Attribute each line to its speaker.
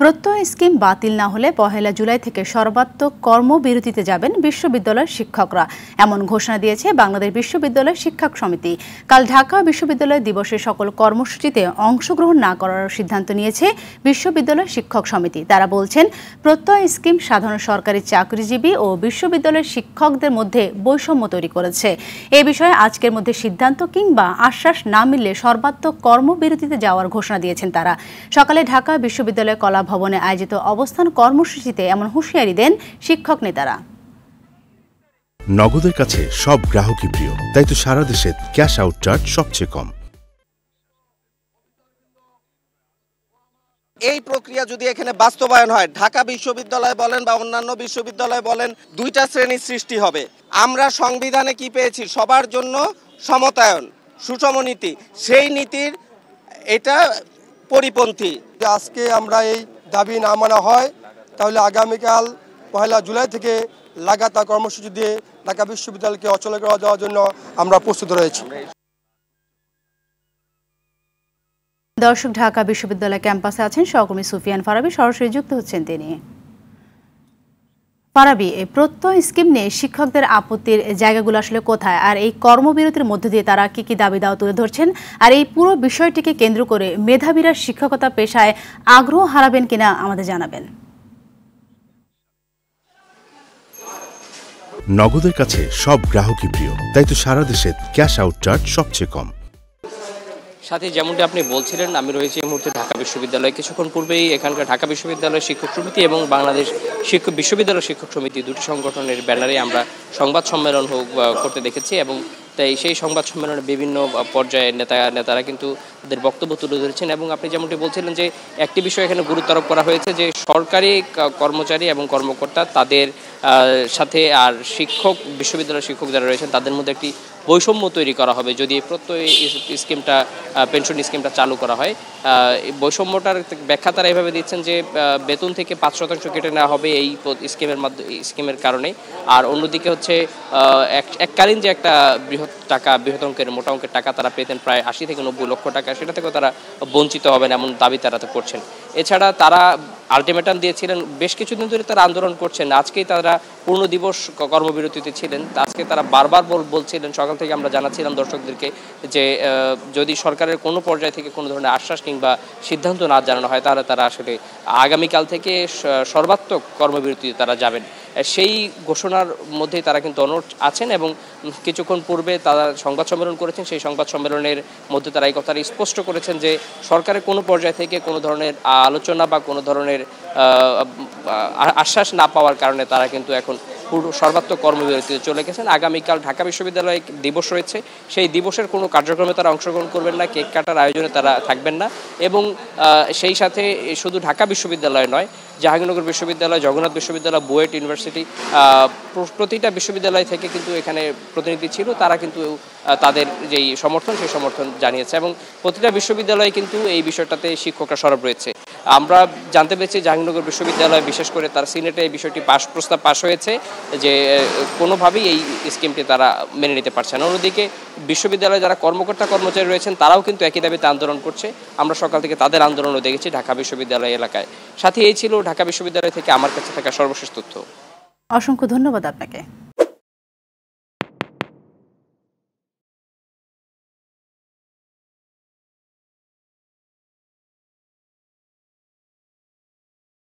Speaker 1: প্রত্যয় স্কিম বাতিল না হলে ১ জুলাই থেকে সর্বাত্মক কর্মবিরতিতে যাবেন বিশ্ববিদ্যালয়ের শিক্ষকরা, এমন ঘোষণা দিয়েছে বাংলাদেশ বিশ্ববিদ্যালয় শিক্ষক সমিতি। কাল ঢাকা বিশ্ববিদ্যালয় দিবসের সকল কর্মসূচিতে অংশগ্রহণ না করার সিদ্ধান্ত নিয়েছে বিশ্ববিদ্যালয় শিক্ষক সমিতি। তারা বলছেন, প্রত্যয় স্কিম সাধারণ সরকারি চাকরিজীবী ও বিশ্ববিদ্যালয়ের শিক্ষকদের মধ্যে বৈষম্য তৈরি করেছে। এ বিষয়ে আজকের মধ্যে সিদ্ধান্ত কিংবা আশ্বাস না মিললে সর্বাত্মক কর্মবিরতিতে যাওয়ার ঘোষণা দিয়েছেন তারা। সকালে ঢাকা বিশ্ববিদ্যালয় কলা ভবনে আয়োজিত অবস্থান কর্মসূচিতে এমন হুঁশিয়ারি দেন শিক্ষক নেতারা।
Speaker 2: নগদের কাছে সব গ্রাহকই প্রিয়, তাই তো সারা দেশে ক্যাশ আউট চার্জ সবচেয়ে কম।
Speaker 3: এই প্রক্রিয়া যদি এখানে বাস্তবায়ন হয়, ঢাকা বিশ্ববিদ্যালয় বলেন বা অন্যান্য বিশ্ববিদ্যালয় বলেন, দুইটা শ্রেণীর সৃষ্টি হবে। আমরা সংবিধানে কি পেয়েছি? সবার জন্য সমতায়ন, সুষম নীতি। সেই নীতির এটা পরিপন্থী।
Speaker 4: আজকে আমরা এই দাবি না মানা হয়, তাহলে আগামীকাল ১ জুলাই থেকে লাগাতার কর্মসূচি দিয়ে ঢাকা বিশ্ববিদ্যালয়কে অচল করে দেওয়ার জন্য আমরা প্রস্তুত রয়েছি।
Speaker 1: দর্শক, ঢাকা বিশ্ববিদ্যালয় ক্যাম্পাসে আছেন সহকর্মী সুফিয়ান ফারাবী, সরাসরি যুক্ত হচ্ছেন তিনি। ফারাবী, এই প্রত্যয় স্কিম নিয়ে শিক্ষকদের আপত্তির জায়গাগুলো আসলে কোথায়, আর এই কর্মবিরতির মধ্য দিয়ে তারা কি কি দাবি দাওয়া তুলে ধরছেন, আর এই পুরো বিষয়টিকে কেন্দ্র করে মেধাবীরা শিক্ষকতা পেশায় আগ্রহ হারাবেন কিনা আমাদের জানাবেন।
Speaker 2: নগদের কাছে সব গ্রাহকই প্রিয়, তাই তো সারা দেশে ক্যাশ আউট চার্জ সবচেয়ে কম।
Speaker 5: সাথে যেমনটি আপনি বলছিলেন, আমি রয়েছি এই মুহূর্তে ঢাকা বিশ্ববিদ্যালয়ে। কিছুক্ষণ পূর্বেই এখানকার ঢাকা বিশ্ববিদ্যালয় শিক্ষক সমিতি এবং বাংলাদেশ বিশ্ববিদ্যালয় শিক্ষক সমিতি, দুটি সংগঠনের ব্যানারে আমরা সংবাদ সম্মেলন করতে দেখেছি, এবং তাই সেই সংবাদ সম্মেলনে বিভিন্ন পর্যায়ের নেতারা কিন্তু তাদের বক্তব্য তুলে ধরেছেন। এবং আপনি যেমনটি বলছিলেন যে একটি বিষয় এখানে গুরুত্ব আরোপ করা হয়েছে যে সরকারি কর্মচারী এবং কর্মকর্তা তাদের সাথে আর বিশ্ববিদ্যালয়ের শিক্ষক যারা রয়েছেন তাদের মধ্যে একটি বৈষম্য তৈরি করা হবে যদি এই প্রত্যয় স্কিমটা, পেনশন স্কিমটা চালু করা হয়। এই বৈষম্যটার ব্যাখ্যা তারা এভাবে দিচ্ছেন যে বেতন থেকে ৫% কেটে নেওয়া হবে এই স্কিমের কারণে। আর অন্যদিকে হচ্ছে এককালীন যে একটা বৃহৎ অঙ্কের মোটা অঙ্কের টাকা তারা পেতেন, প্রায় ৮০ থেকে ৯০ লক্ষ টাকা, সেটা থেকেও তারা বঞ্চিত হবেন এমন দাবি তারা করছেন। এছাড়া তারা আলটিমেটাম দিয়েছিলেন, বেশ কিছুদিন ধরে তারা আন্দোলন করছেন। আজকেই তারা পূর্ণ দিবস কর্মবিরতিতে ছিলেন। আজকে তারা বারবার বলছিলেন, সকাল থেকে আমরা জানাচ্ছিলাম দর্শকদেরকে যে যদি সরকারের কোনো পর্যায় থেকে কোনো ধরনের আশ্বাস কিংবা সিদ্ধান্ত না জানানো হয় তাহলে তারা আসলে আগামীকাল থেকে সর্বাত্মক কর্মবিরতিতে তারা যাবেন। সেই ঘোষণার মধ্যেই তারা কিন্তু অনড় আছেন, এবং কিছুক্ষণ পূর্বে তারা সংবাদ সম্মেলন করেছেন। সেই সংবাদ সম্মেলনের মধ্যে তারা এই কথাটা স্পষ্ট করেছেন যে সরকারের কোনো পর্যায় থেকে কোনো ধরনের আলোচনা বা কোনো ধরনের আশ্বাস না পাওয়ার কারণে তারা কিন্তু এখন পুরো সর্বাত্মক কর্মবিরতিতে চলে গেছেন। আগামীকাল ঢাকা বিশ্ববিদ্যালয়ে দিবস রয়েছে, সেই দিবসের কোনো কার্যক্রমে তারা অংশগ্রহণ করবেন না, কেক কাটার আয়োজনে তারা থাকবেন না। এবং সেই সাথে শুধু ঢাকা বিশ্ববিদ্যালয় নয়, জাহাঙ্গীরনগর বিশ্ববিদ্যালয়, জগন্নাথ বিশ্ববিদ্যালয়, বুয়েট ইউনিভার্সিটি, প্রতিটা বিশ্ববিদ্যালয় থেকে কিন্তু এখানে প্রতিনিধি ছিল। তারা কিন্তু তাদের যেই সমর্থন সেই সমর্থন জানিয়েছে, এবং প্রতিটা বিশ্ববিদ্যালয়ে কিন্তু এই বিষয়টাতে শিক্ষকরা সরব রয়েছে। আমরা জানতে পেরেছি জাহাঙ্গীরনগর বিশ্ববিদ্যালয় বিশেষ করে তার সিনেটে এই বিষয়টি প্রস্তাব পাশ হয়েছে যে কোনোভাবেই এই স্কিমটি তারা মেনে নিতে পারছে না। অন্যদিকে বিশ্ববিদ্যালয়ে যারা কর্মচারী রয়েছেন তারাও কিন্তু একই দাবিতে আন্দোলন করছে। আমরা সকাল থেকে তাদের আন্দোলনও দেখেছি ঢাকা বিশ্ববিদ্যালয় এলাকায়। সাথে এই ছিল ঢাকা বিশ্ববিদ্যালয় থেকে আমার কাছে থাকা সর্বশেষ তথ্য।
Speaker 1: অসংখ্য ধন্যবাদ আপনাকে।